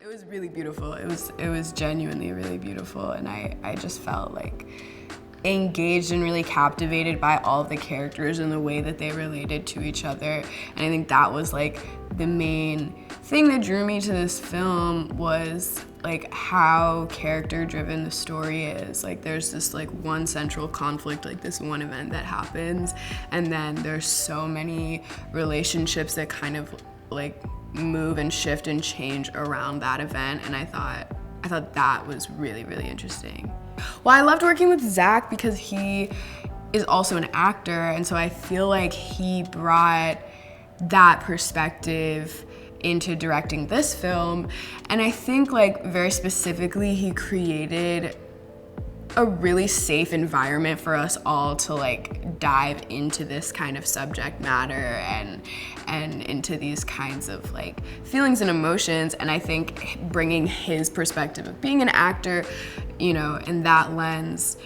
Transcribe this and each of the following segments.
It was really beautiful. It was genuinely really beautiful, and I just felt like engaged and really captivated by all of the characters and the way that they related to each other. And I think that was like the main thing that drew me to this film, was like how character driven the story is. Like there's this like one central conflict, like this one event that happens, and then there's so many relationships that kind of like move and shift and change around that event. And I thought that was really, really interesting. Well, I loved working with Zach because he is also an actor, and so I feel like he brought that perspective into directing this film. And I think like very specifically he created a really safe environment for us all to like dive into this kind of subject matter and into these kinds of like feelings and emotions. And I think bringing his perspective of being an actor, you know, in that lens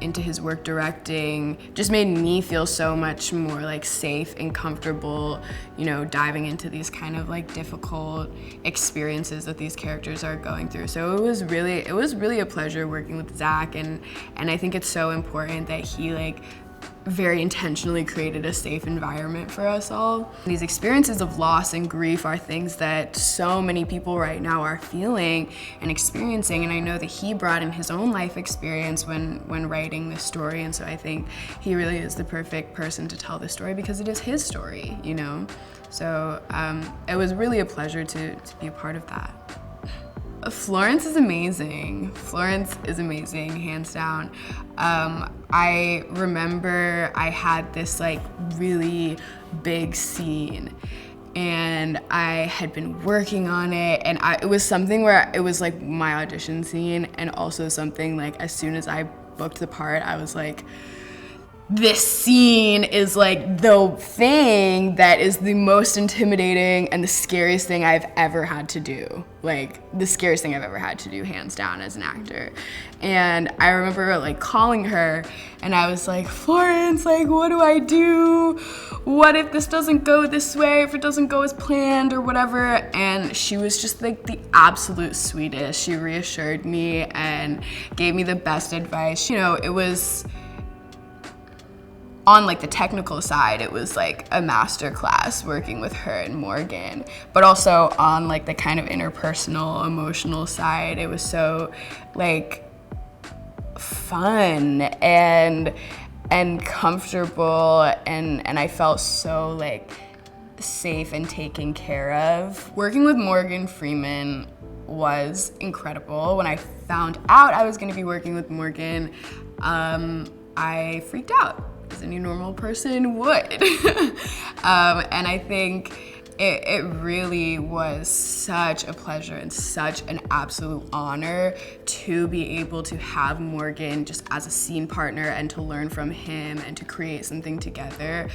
into his work directing just made me feel so much more like safe and comfortable, you know, diving into these kind of like difficult experiences that these characters are going through. So it was really a pleasure working with Zach, and I think it's so important that he like very intentionally created a safe environment for us all. These experiences of loss and grief are things that so many people right now are feeling and experiencing, and I know that he brought in his own life experience when writing this story, and so I think he really is the perfect person to tell this story because it is his story, you know? So it was really a pleasure to be a part of that. Florence is amazing. Florence is amazing, hands down. I remember I had this like really big scene and I had been working on it, and it was something where it was like my audition scene, and also something like as soon as I booked the part, I was like, this scene is like the thing that is the most intimidating and the scariest thing I've ever had to do. Like the scariest thing I've ever had to do, hands down, as an actor. And I remember like calling her and I was like, Florence, like what do I do? What if this doesn't go this way, if it doesn't go as planned or whatever? And she was just like the absolute sweetest. She reassured me and gave me the best advice. You know, it was, on like the technical side, it was like a master class working with her and Morgan, but also on like the kind of interpersonal, emotional side, it was so like fun and comfortable, and I felt so like safe and taken care of. Working with Morgan Freeman was incredible. When I found out I was gonna be working with Morgan, I freaked out, as any normal person would. And I think it really was such a pleasure and such an absolute honor to be able to have Morgan just as a scene partner and to learn from him and to create something together.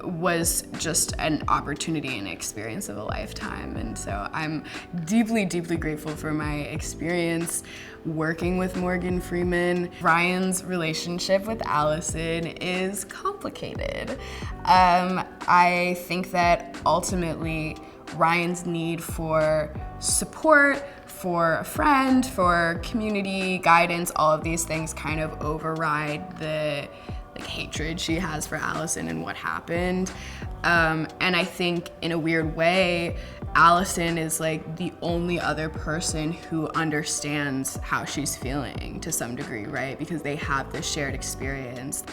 Was just an opportunity and experience of a lifetime. And so I'm deeply, deeply grateful for my experience working with Morgan Freeman. Ryan's relationship with Allison is complicated. I think that ultimately Ryan's need for support, for a friend, for community guidance, all of these things kind of override the like hatred she has for Allison and what happened. And I think in a weird way, Allison is like the only other person who understands how she's feeling to some degree, right? Because they have this shared experience.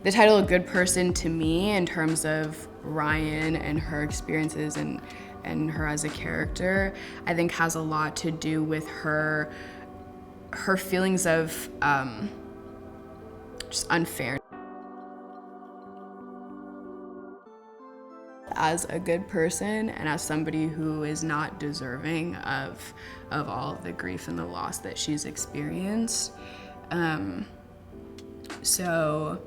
The title A Good Person to me, in terms of Ryan and her experiences and her as a character, I think has a lot to do with her feelings of just unfairness. as a good person and as somebody who is not deserving of all of the grief and the loss that she's experienced. So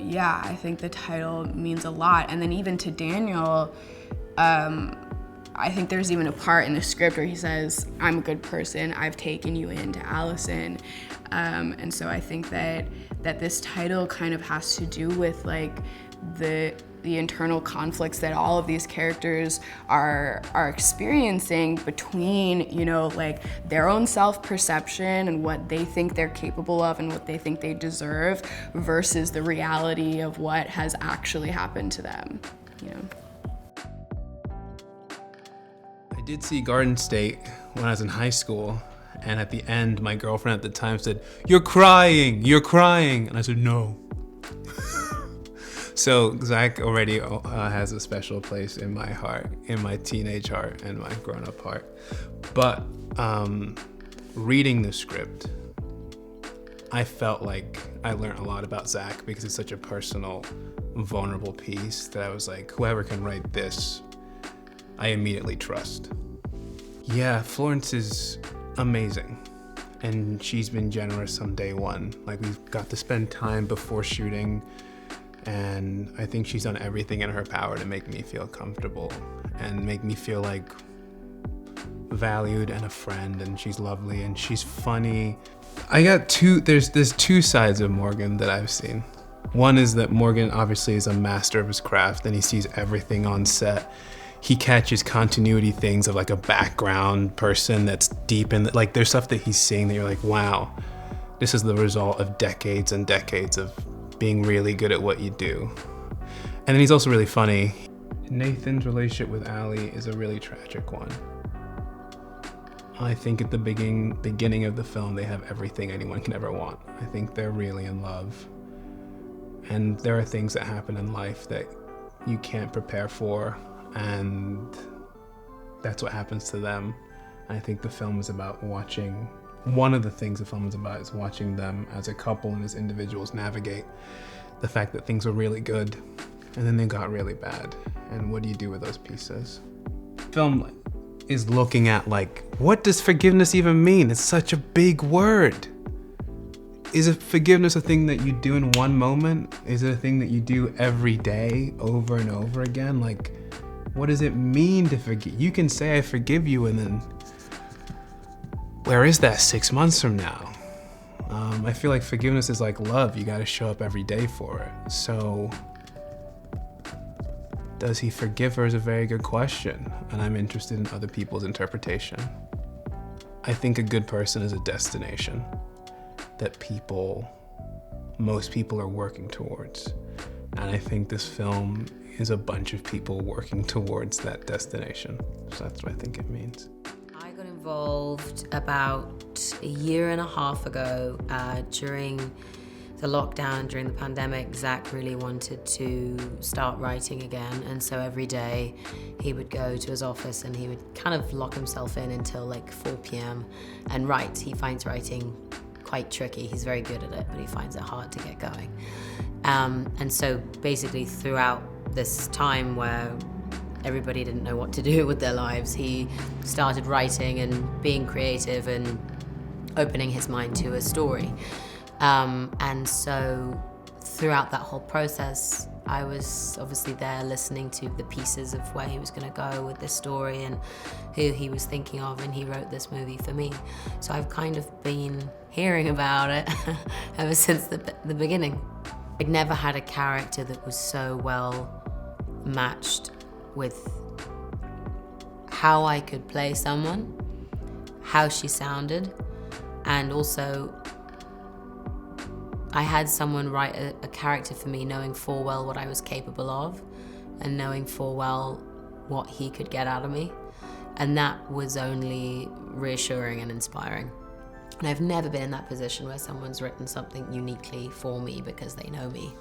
yeah, I think the title means a lot. And then even to Daniel, I think there's even a part in the script where he says, "I'm a good person, I've taken you into Allison." And so I think that this title kind of has to do with like the internal conflicts that all of these characters are experiencing between, you know, like their own self-perception and what they think they're capable of and what they think they deserve versus the reality of what has actually happened to them, you know. I did see Garden State when I was in high school, and at the end, my girlfriend at the time said, "You're crying, you're crying." And I said, "No." So Zach already has a special place in my heart, in my teenage heart and my grown-up heart. But reading the script, I felt like I learned a lot about Zach because it's such a personal, vulnerable piece that I was like, whoever can write this, I immediately trust. Yeah, Florence is amazing. And she's been generous on day one. Like, we've got to spend time before shooting, and I think she's done everything in her power to make me feel comfortable and make me feel like valued and a friend, and she's lovely and she's funny. There's two sides of Morgan that I've seen. One is that Morgan obviously is a master of his craft and he sees everything on set. He catches continuity things of like a background person that's deep in like there's stuff that he's seeing that you're like, wow, this is the result of decades and decades of being really good at what you do. And then he's also really funny. Nathan's relationship with Allie is a really tragic one. I think at the beginning of the film, they have everything anyone can ever want. I think they're really in love. And there are things that happen in life that you can't prepare for, and that's what happens to them. I think the film is about one of the things the film is about is watching them as a couple and as individuals navigate the fact that things were really good and then they got really bad. And what do you do with those pieces? Film is looking at like, what does forgiveness even mean? It's such a big word. Is it forgiveness a thing that you do in one moment? Is it a thing that you do every day over and over again? Like, what does it mean to forgive? You can say, "I forgive you," and then where is that 6 months from now? I feel like forgiveness is like love. You gotta show up every day for it. So does he forgive her is a very good question, and I'm interested in other people's interpretation. I think a good person is a destination that most people are working towards. And I think this film is a bunch of people working towards that destination. So that's what I think it means. I got involved about a year and a half ago during the lockdown, during the pandemic. Zach really wanted to start writing again, and so every day he would go to his office and he would kind of lock himself in until like 4 p.m. and write. He finds writing quite tricky. He's very good at it, but he finds it hard to get going. And so basically throughout this time where everybody didn't know what to do with their lives, he started writing and being creative and opening his mind to a story. And so throughout that whole process, I was obviously there listening to the pieces of where he was going to go with this story and who he was thinking of, and he wrote this movie for me. So I've kind of been hearing about it ever since the beginning. I'd never had a character that was so well matched with how I could play someone, how she sounded, and also I had someone write a character for me knowing full well what I was capable of and knowing full well what he could get out of me. And that was only reassuring and inspiring. And I've never been in that position where someone's written something uniquely for me because they know me.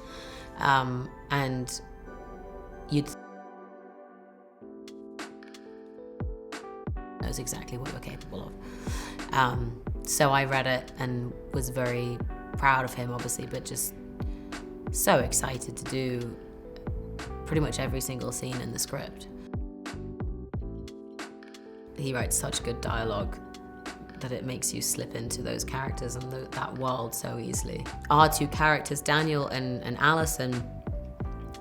And you'd knows exactly what you're capable of. So I read it and was very proud of him, obviously, but just so excited to do pretty much every single scene in the script. He writes such good dialogue that it makes you slip into those characters and that world so easily. Our two characters, Daniel and Allison,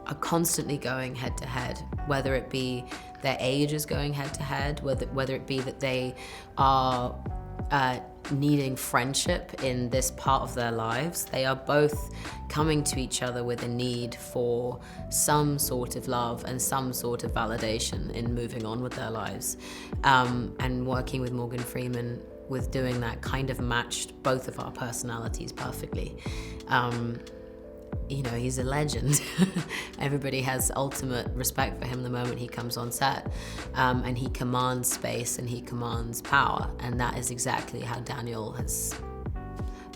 are constantly going head to head, whether it be their age is going head to head, whether it be that they are needing friendship in this part of their lives. They are both coming to each other with a need for some sort of love and some sort of validation in moving on with their lives. And working with Morgan Freeman with doing that kind of matched both of our personalities perfectly. You know, he's a legend. Everybody has ultimate respect for him the moment he comes on set. And he commands space and he commands power. And that is exactly how Daniel has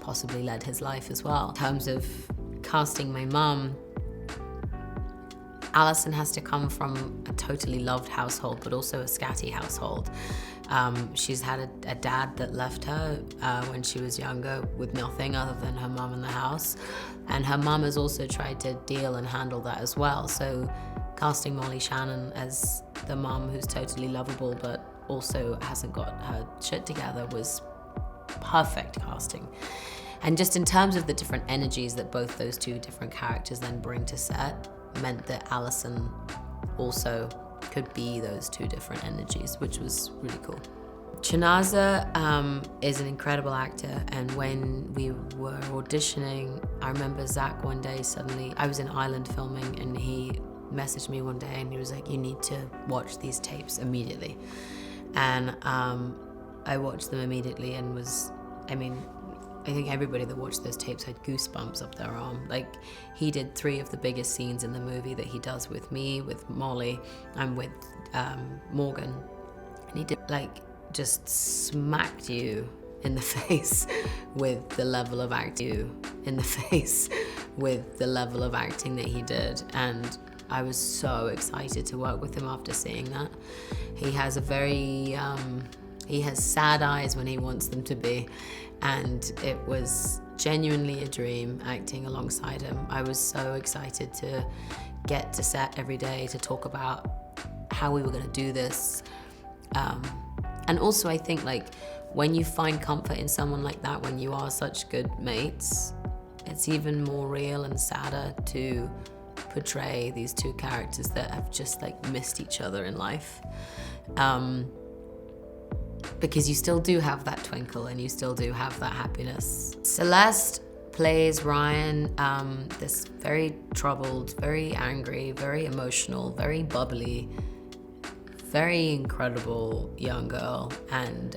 possibly led his life as well. In terms of casting my mum, Allison has to come from a totally loved household, but also a scatty household. She's had a dad that left her when she was younger with nothing other than her mum in the house. And her mum has also tried to deal and handle that as well. So casting Molly Shannon as the mum who's totally lovable but also hasn't got her shit together was perfect casting. And just in terms of the different energies that both those two different characters then bring to set, meant that Allison also could be those two different energies, which was really cool. Chinaza is an incredible actor, and when we were auditioning, I remember Zach one day suddenly, I was in Ireland filming, and he messaged me one day and he was like, you need to watch these tapes immediately. And I watched them immediately and I think everybody that watched those tapes had goosebumps up their arm. Like, he did 3 of the biggest scenes in the movie that he does with me, with Molly, and with Morgan. And he did, just smacked you in the face with the level of acting that he did. And I was so excited to work with him after seeing that. He has he has sad eyes when he wants them to be. And it was genuinely a dream acting alongside him. I was so excited to get to set every day to talk about how we were going to do this. And also I think when you find comfort in someone like that, when you are such good mates, it's even more real and sadder to portray these two characters that have just missed each other in life. Because you still do have that twinkle and you still do have that happiness. Celeste plays Ryan, this very troubled, very angry, very emotional, very bubbly, very incredible young girl. And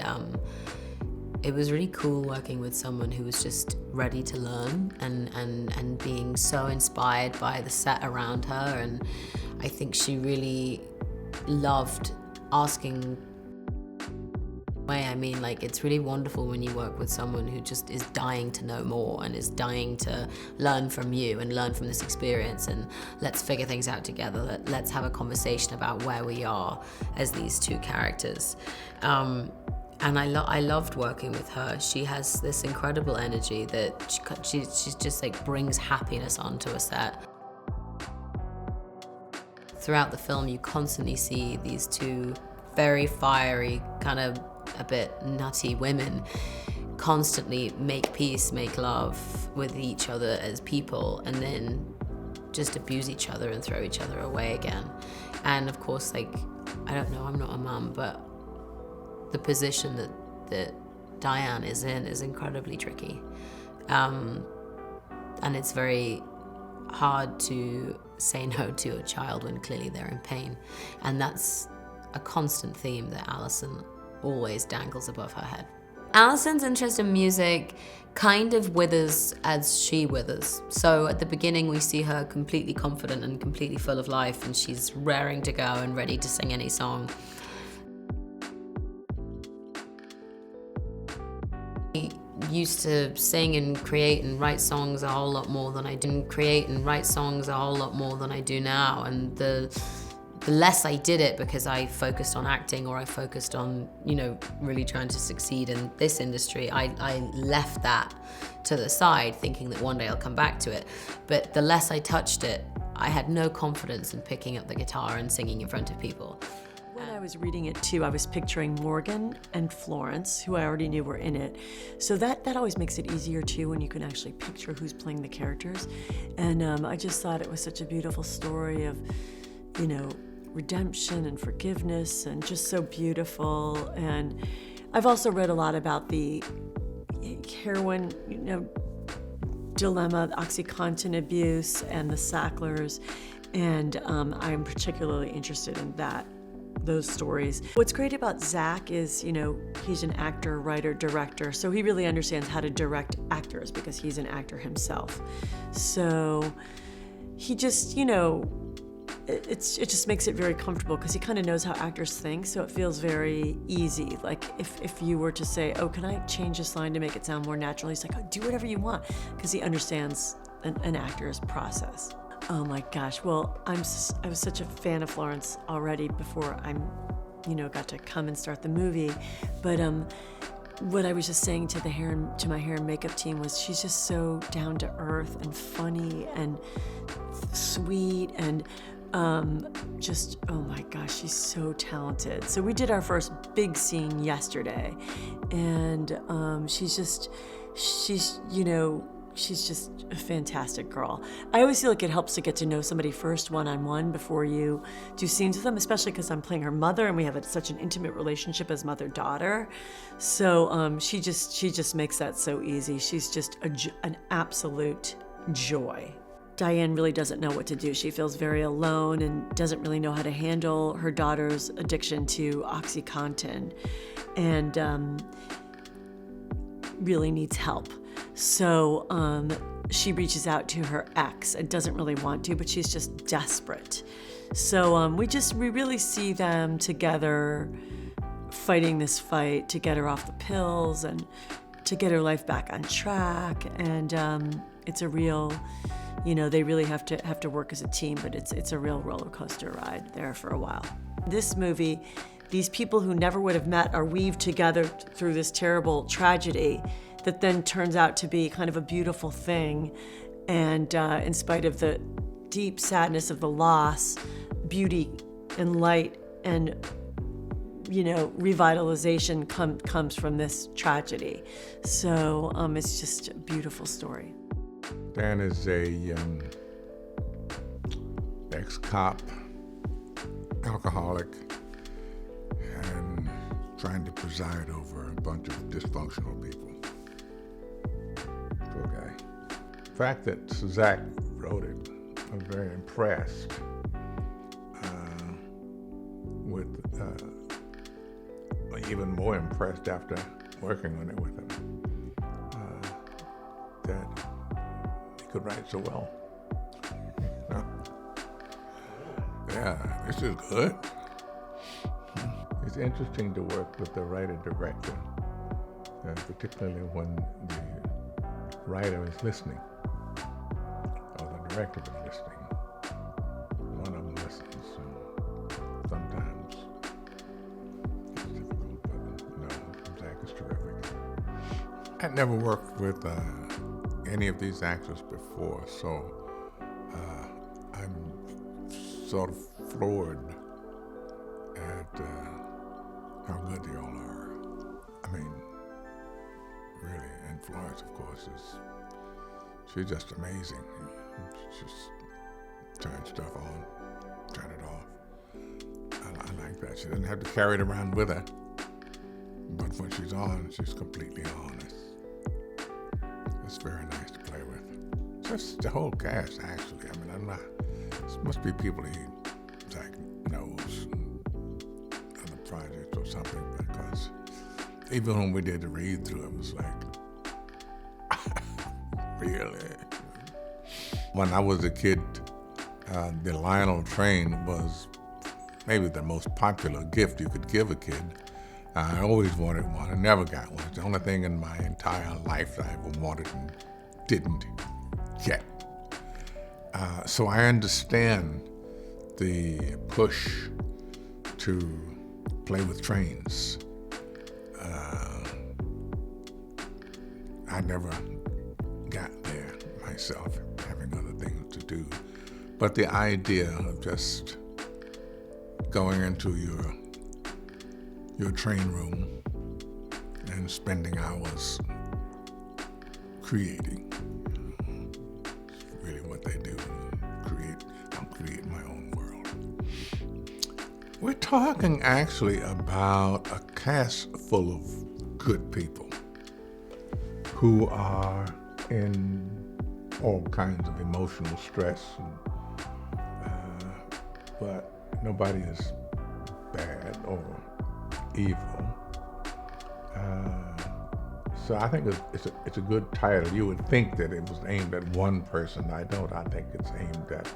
it was really cool working with someone who was just ready to learn and being so inspired by the set around her. And I think she really loved asking. It's really wonderful when you work with someone who just is dying to know more and is dying to learn from you and learn from this experience, and let's figure things out together. Let's have a conversation about where we are as these two characters. And I loved working with her. She has this incredible energy that she just brings happiness onto a set. Throughout the film, you constantly see these two very fiery, kind of a bit nutty women constantly make peace, make love with each other as people, and then just abuse each other and throw each other away again. And of course, I don't know, I'm not a mum, but the position that Diane is in is incredibly tricky. And it's very hard to say no to a child when clearly they're in pain. And that's a constant theme that Allison always dangles above her head. Allison's interest in music kind of withers as she withers. So at the beginning we see her completely confident and completely full of life, and she's raring to go and ready to sing any song. I used to sing and create and write songs a whole lot more than I do now, and the less I did it because I focused on acting or I focused on, really trying to succeed in this industry, I left that to the side thinking that one day I'll come back to it. But the less I touched it, I had no confidence in picking up the guitar and singing in front of people. When I was reading it too, I was picturing Morgan and Florence, who I already knew were in it. So that always makes it easier too when you can actually picture who's playing the characters. And I just thought it was such a beautiful story of, redemption and forgiveness, and just so beautiful. And I've also read a lot about the heroin, dilemma, the OxyContin abuse, and the Sacklers. And I'm particularly interested in those stories. What's great about Zach is, he's an actor, writer, director, so he really understands how to direct actors because he's an actor himself. So he just, it just makes it very comfortable because he kind of knows how actors think, so it feels very easy. Like if you were to say, oh, can I change this line to make it sound more natural? He's like, oh, do whatever you want, because he understands an actor's process. Oh my gosh, well, I was such a fan of Florence already before I got to come and start the movie. But what I was just saying to my hair and makeup team was she's just so down to earth and funny and sweet and just, oh my gosh, she's so talented. So we did our first big scene yesterday, and she's just a fantastic girl. I always feel like it helps to get to know somebody first one-on-one before you do scenes with them, especially because I'm playing her mother and we have such an intimate relationship as mother-daughter. So she just makes that so easy. She's just an absolute joy. Diane really doesn't know what to do. She feels very alone and doesn't really know how to handle her daughter's addiction to OxyContin, and really needs help. So she reaches out to her ex and doesn't really want to, but she's just desperate. So we really see them together fighting this fight to get her off the pills and to get her life back on track. And it's a real, they really have to work as a team, but it's a real roller coaster ride there for a while. This movie, these people who never would have met are weaved together through this terrible tragedy that then turns out to be kind of a beautiful thing. And in spite of the deep sadness of the loss, beauty and light and, revitalization comes from this tragedy. So it's just a beautiful story. Dan is a ex-cop, alcoholic, and trying to preside over a bunch of dysfunctional people. Poor guy. The fact that Zach wrote it, I'm very impressed even more impressed after working on it with him, that he could write so well. Yeah, this is good. It's interesting to work with the writer-director, particularly when the writer is listening, or the director is listening. One of them listens, and sometimes it's difficult, but no, Zach is terrific. I'd never worked with any of these actors before, so I'm sort of floored at how good they all are. I mean, really, and Florence, of course, she's just amazing. She just turns stuff on, turn it off. I like that. She doesn't have to carry it around with her, but when she's on, she's completely on. It's very nice to play with. Just the whole cast, actually. I mean, I'm not. This must be people Zach knows other projects or something, because even when we did the read through, it was like, really. When I was a kid, the Lionel train was maybe the most popular gift you could give a kid. I always wanted one. I never got one. It's the only thing in my entire life that I ever wanted and didn't get. So I understand the push to play with trains. I never got there myself, having other things to do. But the idea of just going into your train room and spending hours creating, it's really what they do. I'll create my own world. We're talking actually about a cast full of good people who are in all kinds of emotional stress, but nobody is bad or evil. So I think it's a good title. You would think that it was aimed at one person. I don't. I think it's aimed at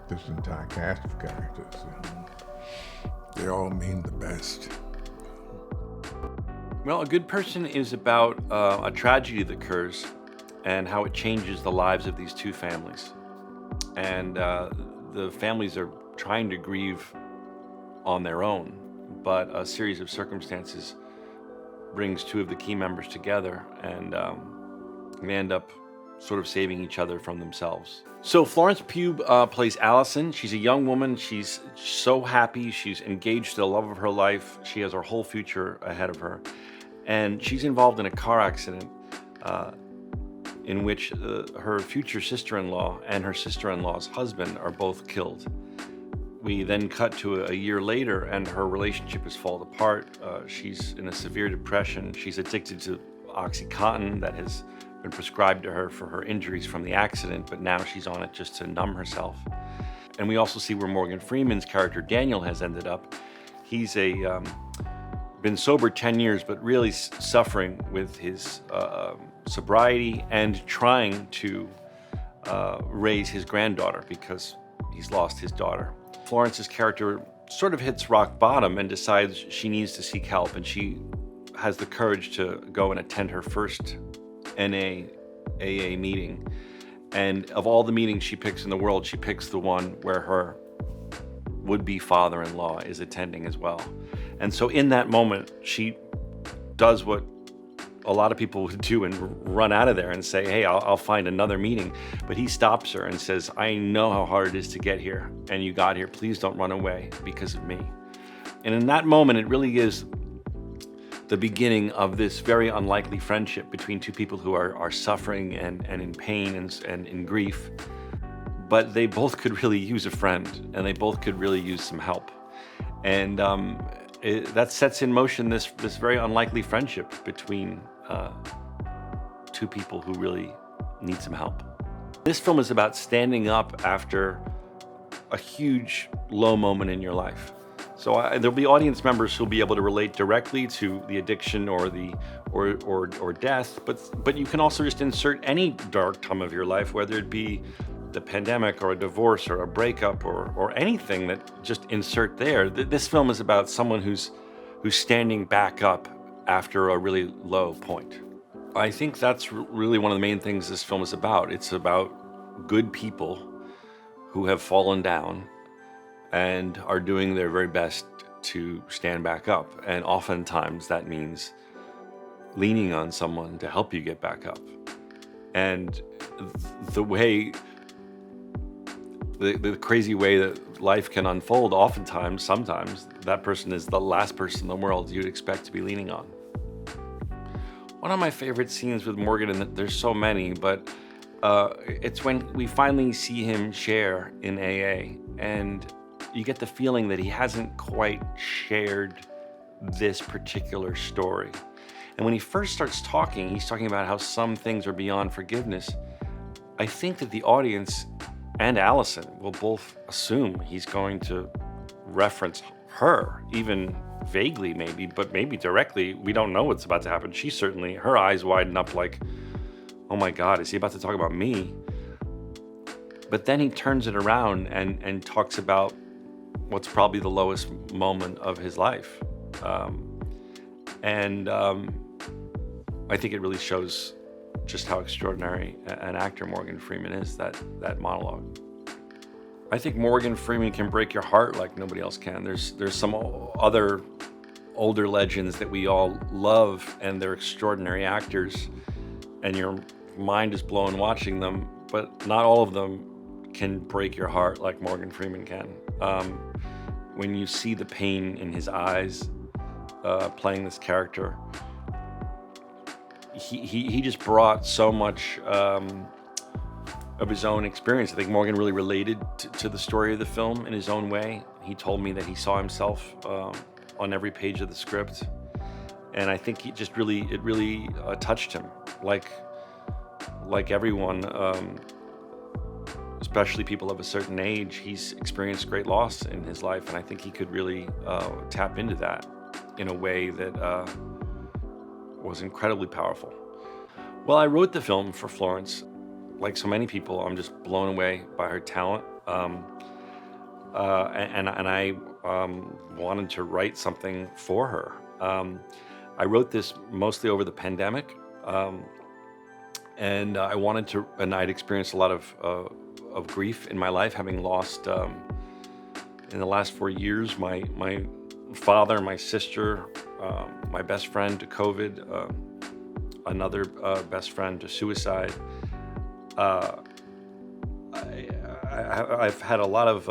this entire cast of characters. They all mean the best. Well, A Good Person is about a tragedy that occurs and how it changes the lives of these two families. And the families are trying to grieve on their own, but a series of circumstances brings two of the key members together, and they end up sort of saving each other from themselves. So Florence Pugh plays Allison. She's a young woman. She's so happy. She's engaged to the love of her life. She has her whole future ahead of her. And she's involved in a car accident in which her future sister-in-law and her sister-in-law's husband are both killed. We then cut to a year later, and her relationship has fallen apart. She's in a severe depression. She's addicted to OxyContin that has been prescribed to her for her injuries from the accident, but now she's on it just to numb herself. And we also see where Morgan Freeman's character Daniel has ended up. He's been sober 10 years, but really suffering with his sobriety and trying to raise his granddaughter because he's lost his daughter. Florence's character sort of hits rock bottom and decides she needs to seek help, and she has the courage to go and attend her first AA meeting. And of all the meetings she picks in the world, she picks the one where her would-be father-in-law is attending as well. And so in that moment, she does what a lot of people would do and run out of there and say, hey, I'll find another meeting. But he stops her and says, I know how hard it is to get here, and you got here. Please don't run away because of me. And in that moment, it really is the beginning of this very unlikely friendship between two people who are suffering and in pain and in grief. But they both could really use a friend, and they both could really use some help. And that sets in motion this very unlikely friendship between two people who really need some help. This film is about standing up after a huge low moment in your life. So there'll be audience members who'll be able to relate directly to the addiction or death, but you can also just insert any dark time of your life, whether it be the pandemic or a divorce or a breakup or anything, that just insert there. This film is about someone who's standing back up after a really low point. I think that's really one of the main things this film is about. It's about good people who have fallen down and are doing their very best to stand back up. And oftentimes that means leaning on someone to help you get back up. And the crazy way that life can unfold, sometimes, that person is the last person in the world you'd expect to be leaning on. One of my favorite scenes with Morgan, and there's so many, but it's when we finally see him share in AA, and you get the feeling that he hasn't quite shared this particular story. And when he first starts talking, he's talking about how some things are beyond forgiveness. I think that the audience and Allison will both assume he's going to reference her, even vaguely maybe, but maybe directly. We don't know what's about to happen. She certainly, her eyes widen up like, oh my God, is he about to talk about me? But then he turns it around and talks about what's probably the lowest moment of his life. I think it really shows just how extraordinary an actor Morgan Freeman is, that monologue. I think Morgan Freeman can break your heart like nobody else can. There's some other older legends that we all love, and they're extraordinary actors, and your mind is blown watching them, but not all of them can break your heart like Morgan Freeman can. When you see the pain in his eyes playing this character, he just brought so much of his own experience. I think Morgan really related to the story of the film in his own way. He told me that he saw himself on every page of the script, and I think it really touched him. Like everyone, especially people of a certain age, he's experienced great loss in his life, and I think he could really tap into that in a way that was incredibly powerful. Well, I wrote the film for Florence. Like so many people, I'm just blown away by her talent, and I wanted to write something for her. I wrote this mostly over the pandemic, and I'd experienced a lot of grief in my life, having lost in the last 4 years my father, my sister, my best friend to COVID, another best friend to suicide. I've had a lot of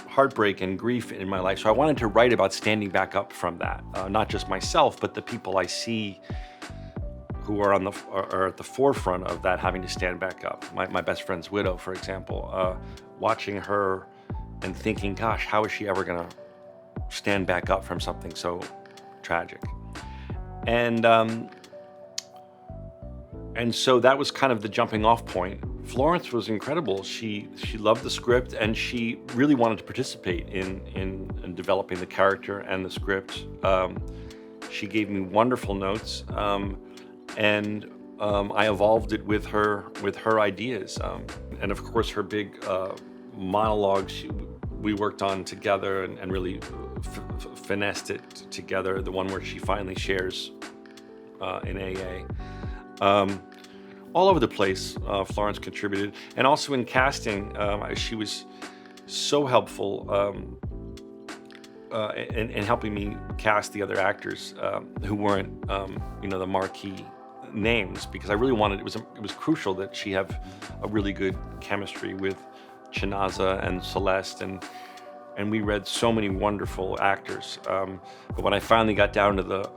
heartbreak and grief in my life, so I wanted to write about standing back up from that. Not just myself, but the people I see who are at the forefront of that, having to stand back up. My best friend's widow, for example, watching her and thinking, gosh, how is she ever gonna stand back up from something so tragic? And so that was kind of the jumping off point. Florence was incredible. She loved the script, and she really wanted to participate in developing the character and the script. She gave me wonderful notes, and I evolved it with her ideas. And of course, her big monologue we worked on together and really finessed it together. The one where she finally shares in AA. All over the place, Florence contributed, and also in casting, she was so helpful in helping me cast the other actors who weren't, the marquee names, because I really wanted. It was crucial that she have a really good chemistry with Chinaza and Celeste, and we read so many wonderful actors. But when I finally got down to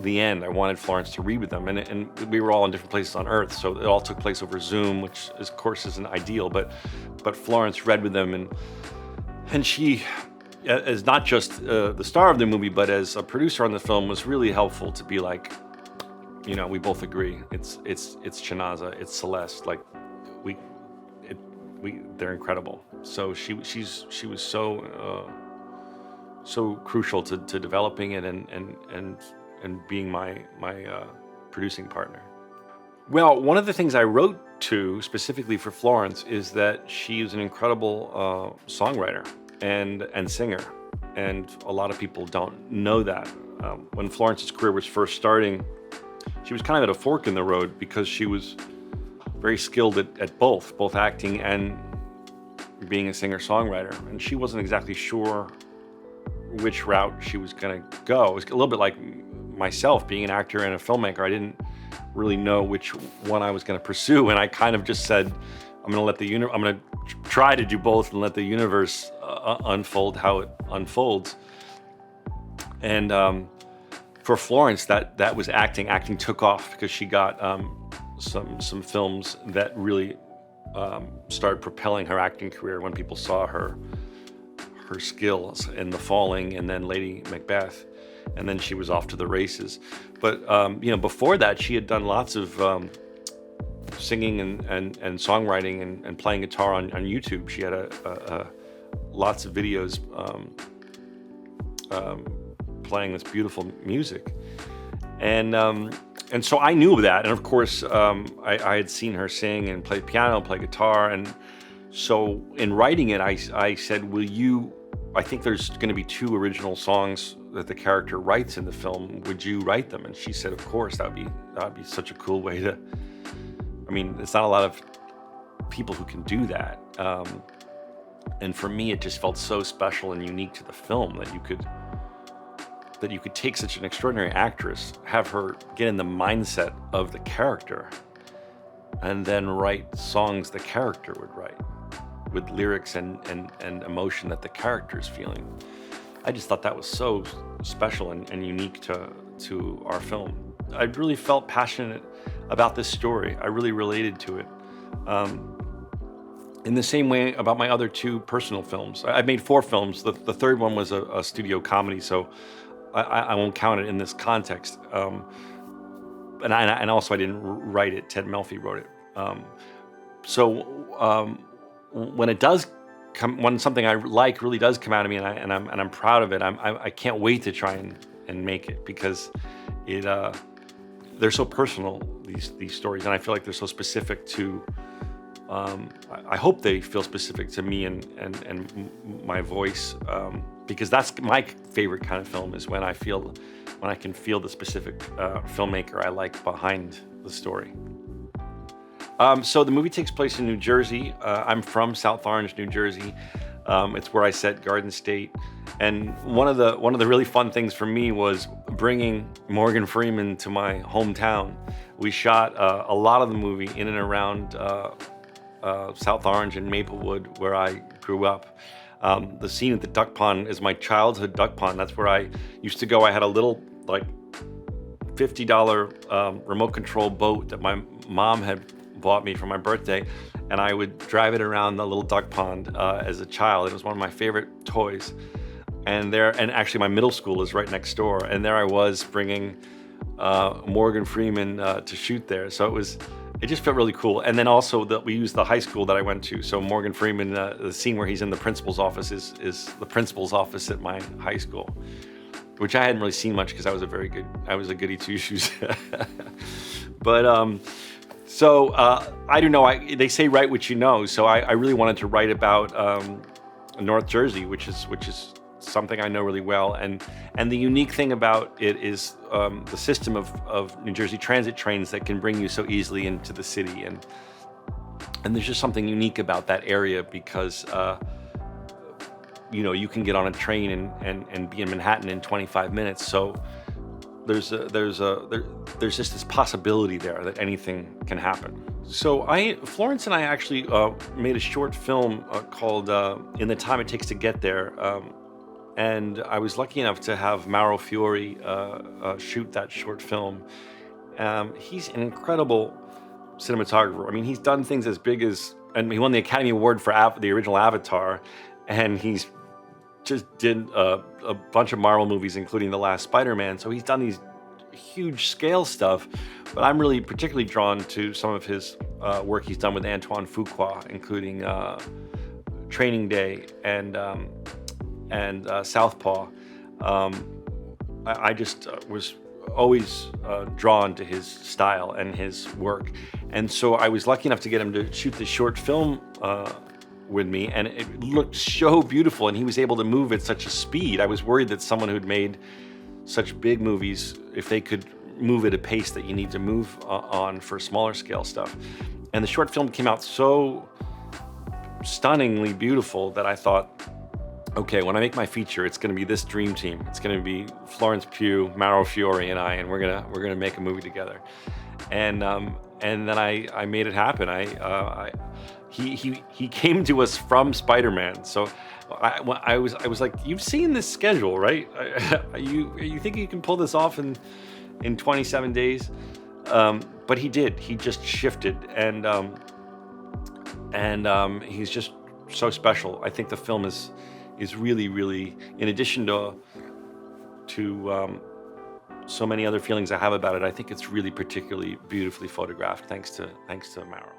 the end, I wanted Florence to read with them, and we were all in different places on Earth, so it all took place over Zoom, which of course isn't ideal, but Florence read with them, and she, as not just the star of the movie, but as a producer on the film, was really helpful to be like, we both agree, it's Chinaza, it's Celeste, like they're incredible. So she was so crucial to developing it and being my producing partner. Well, one of the things I wrote to specifically for Florence is that she is an incredible songwriter and singer, and a lot of people don't know that. When Florence's career was first starting, she was kind of at a fork in the road because she was very skilled at both acting and being a singer-songwriter, and she wasn't exactly sure which route she was going to go. It was a little bit like myself being an actor and a filmmaker. I didn't really know which one I was going to pursue, and I kind of just said, I'm going to try to do both and let the universe unfold how it unfolds. And for Florence, that was acting. Acting took off because she got some films that really started propelling her acting career when people saw her skills in The Falling and then Lady Macbeth, and then she was off to the races. But before that, she had done lots of singing and songwriting and playing guitar on YouTube. She had lots of videos playing this beautiful music, and so I knew of that. And of course, I had seen her sing and play piano, play guitar, and so in writing it, I said, I think there's going to be 2 original songs that the character writes in the film. Would you write them? And she said, of course. That'd be such a cool way to. I mean, it's not a lot of people who can do that. And for me, it just felt so special and unique to the film that you could take such an extraordinary actress, have her get in the mindset of the character, and then write songs the character would write, with lyrics and emotion that the character is feeling. I just thought that was so special and unique to our film. I really felt passionate about this story. I really related to it. In the same way about my other two personal films. I made 4 films. The third one was a studio comedy, so I won't count it in this context. And also I didn't write it. Ted Melfi wrote it. When it does come, when something I like really does come out of me, and I'm proud of it, I can't wait to try and make it, because they're so personal, these stories, and I feel like they're so specific to. I hope they feel specific to me and my voice, because that's my favorite kind of film, is when I can feel the specific filmmaker I like behind the story. So the movie takes place in New Jersey. I'm from South Orange, New Jersey. It's where I set Garden State. And one of the really fun things for me was bringing Morgan Freeman to my hometown. We shot a lot of the movie in and around South Orange and Maplewood, where I grew up. The scene at the duck pond is my childhood duck pond. That's where I used to go. I had a little $50 remote control boat that my mom had bought me for my birthday, and I would drive it around the little duck pond as a child. It was one of my favorite toys. And actually my middle school is right next door, and there I was bringing Morgan Freeman to shoot there. So it just felt really cool. And then also that we used the high school that I went to. So Morgan Freeman, the scene where he's in the principal's office is the principal's office at my high school, which I hadn't really seen much because I was a goody two shoes. But I don't know. They say write what you know. So I really wanted to write about North Jersey, which is something I know really well. And the unique thing about it is the system of New Jersey transit trains that can bring you so easily into the city. And there's just something unique about that area, because you can get on a train and be in Manhattan in 25 minutes. So there's just this possibility there that anything can happen. So Florence and I actually made a short film called In the Time It Takes to Get There. And I was lucky enough to have Mauro Fiore shoot that short film. He's an incredible cinematographer. I mean, he's done things as big as, and he won the Academy Award for the original Avatar, and he's just did a bunch of Marvel movies, including The Last Spider-Man. So he's done these huge scale stuff, but I'm really particularly drawn to some of his work he's done with Antoine Fuqua, including Training Day and Southpaw. I just was always drawn to his style and his work. And so I was lucky enough to get him to shoot this short film with me, and it looked so beautiful, and he was able to move at such a speed. I was worried that someone who'd made such big movies, if they could move at a pace that you need to move on for smaller scale stuff. And the short film came out so stunningly beautiful that I thought, okay, when I make my feature, it's going to be this dream team. It's going to be Florence Pugh, Mauro Fiore, and I, and we're gonna make a movie together. And then I made it happen. He came to us from Spider-Man. So I was like, you've seen this schedule, right? You think you can pull this off in 27 days? But he did. He just shifted, and he's just so special. I think the film is really, really, in addition to so many other feelings I have about it, I think it's really particularly beautifully photographed, thanks to Mauro.